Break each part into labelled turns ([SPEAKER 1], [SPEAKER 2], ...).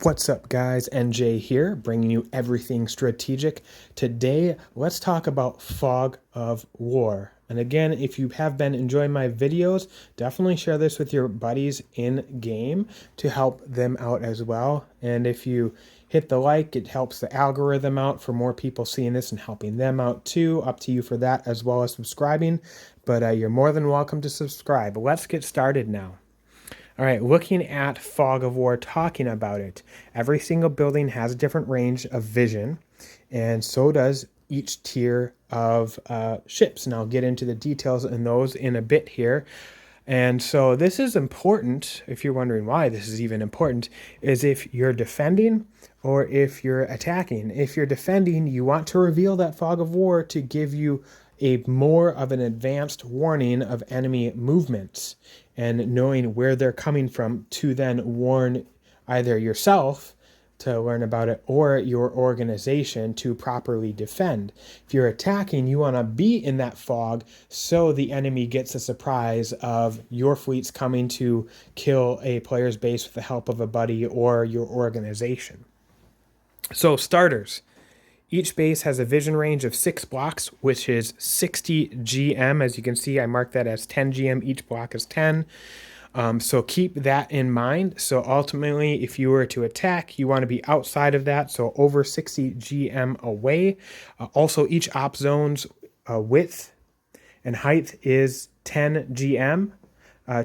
[SPEAKER 1] What's up, guys? NJ here, bringing you everything strategic. Today, let's talk about Fog of War. And again, if you have been enjoying my videos, definitely share this with your buddies in game to help them out as well. And if you hit the like, it helps the algorithm out for more people seeing this and helping them out too. Up to you for that, as well as subscribing. But you're more than welcome to subscribe. Let's get started now. All right, looking at Fog of War, talking about it. Every single building has a different range of vision, and so does each tier of ships. And I'll get into the details in those in a bit here. And so this is important, if you're wondering why this is even important, is if you're defending or if you're attacking. If you're defending, you want to reveal that Fog of War to give you a more of an advanced warning of enemy movements and knowing where they're coming from to then warn either yourself to learn about it or your organization to properly defend. If you're attacking, you want to be in that fog so the enemy gets a surprise of your fleets coming to kill a player's base with the help of a buddy or your organization. So starters. Each base has a vision range of 6 blocks, which is 60 GM. As you can see, I marked that as 10 GM. Each block is 10. So keep that in mind. So ultimately, if you were to attack, you want to be outside of that, so over 60 GM away. Also, each op zone's width and height is 10 GM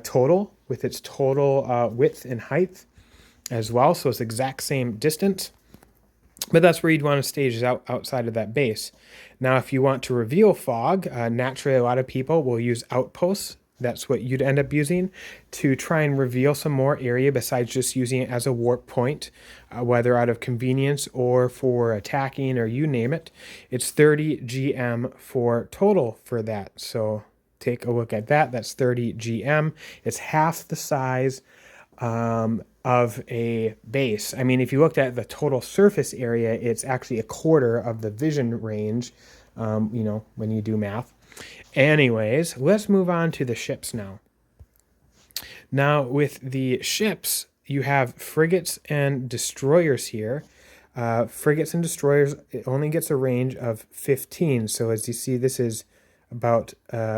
[SPEAKER 1] total, with its total width and height as well. So it's the exact same distance. But that's where you'd want to stage is outside of that base. Now, if you want to reveal fog, naturally a lot of people will use Outposts. That's what you'd end up using to try and reveal some more area besides just using it as a warp point, whether out of convenience or for attacking or you name it. It's 30 GM for total for that. So take a look at that. That's 30 GM. It's half the size of a base. I mean, if you looked at the total surface area, it's actually a quarter of the vision range, when you do math. Anyways, let's move on to the ships now. Now, with the ships, you have frigates and destroyers here. Frigates and destroyers, it only gets a range of 15. So as you see, this is about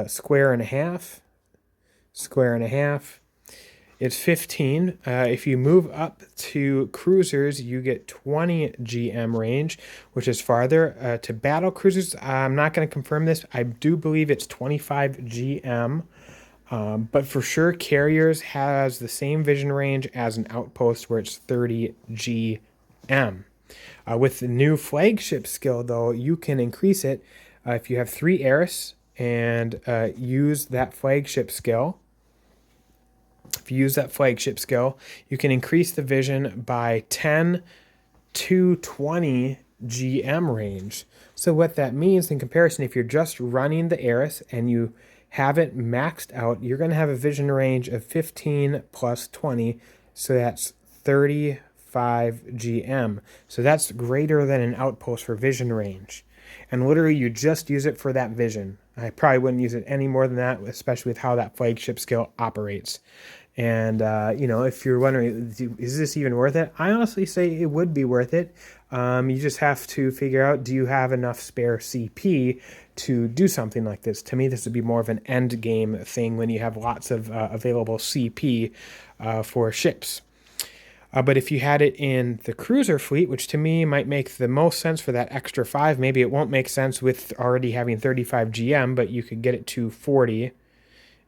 [SPEAKER 1] square and a half. It's 15. If you move up to cruisers, you get 20 GM range, which is farther. To battle cruisers, I'm not going to confirm this. I do believe it's 25 GM. But for sure, carriers has the same vision range as an outpost where it's 30 GM. With the new flagship skill, though, you can increase it if you have 3 Eris and use that flagship skill. If you use that flagship skill, you can increase the vision by 10 to 20 GM range. So what that means in comparison, if you're just running the Eris and you have it maxed out, you're going to have a vision range of 15 plus 20. So that's 35 GM. So that's greater than an outpost for vision range. And literally, you just use it for that vision. I probably wouldn't use it any more than that, especially with how that flagship skill operates. And, if you're wondering, is this even worth it? I honestly say it would be worth it. You just have to figure out, do you have enough spare CP to do something like this? To me, this would be more of an end game thing when you have lots of available CP for ships. But if you had it in the cruiser fleet, which to me might make the most sense for that extra 5, maybe it won't make sense with already having 35 GM, but you could get it to 40.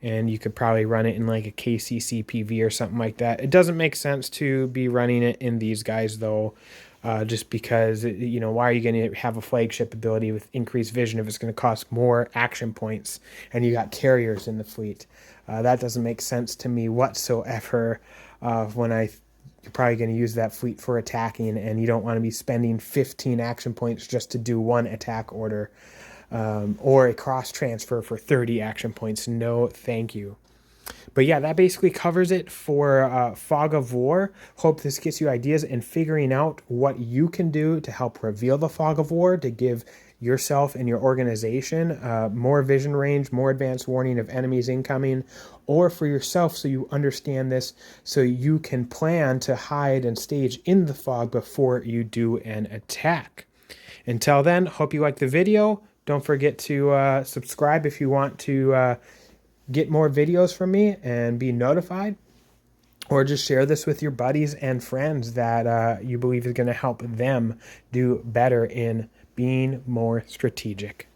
[SPEAKER 1] And you could probably run it in like a KCCPV or something like that. It doesn't make sense to be running it in these guys, though, just because, why are you going to have a flagship ability with increased vision if it's going to cost more action points and you got carriers in the fleet? That doesn't make sense to me whatsoever when you're probably going to use that fleet for attacking and you don't want to be spending 15 action points just to do one attack order. Or a cross transfer for 30 action points. No, thank you. But yeah, that basically covers it for Fog of War. Hope this gets you ideas in figuring out what you can do to help reveal the Fog of War, to give yourself and your organization, more vision range, more advanced warning of enemies incoming, or for yourself so you understand this so you can plan to hide and stage in the fog before you do an attack. Until then, hope you like the video. Don't forget to subscribe if you want to get more videos from me and be notified. Or just share this with your buddies and friends that you believe is going to help them do better in being more strategic.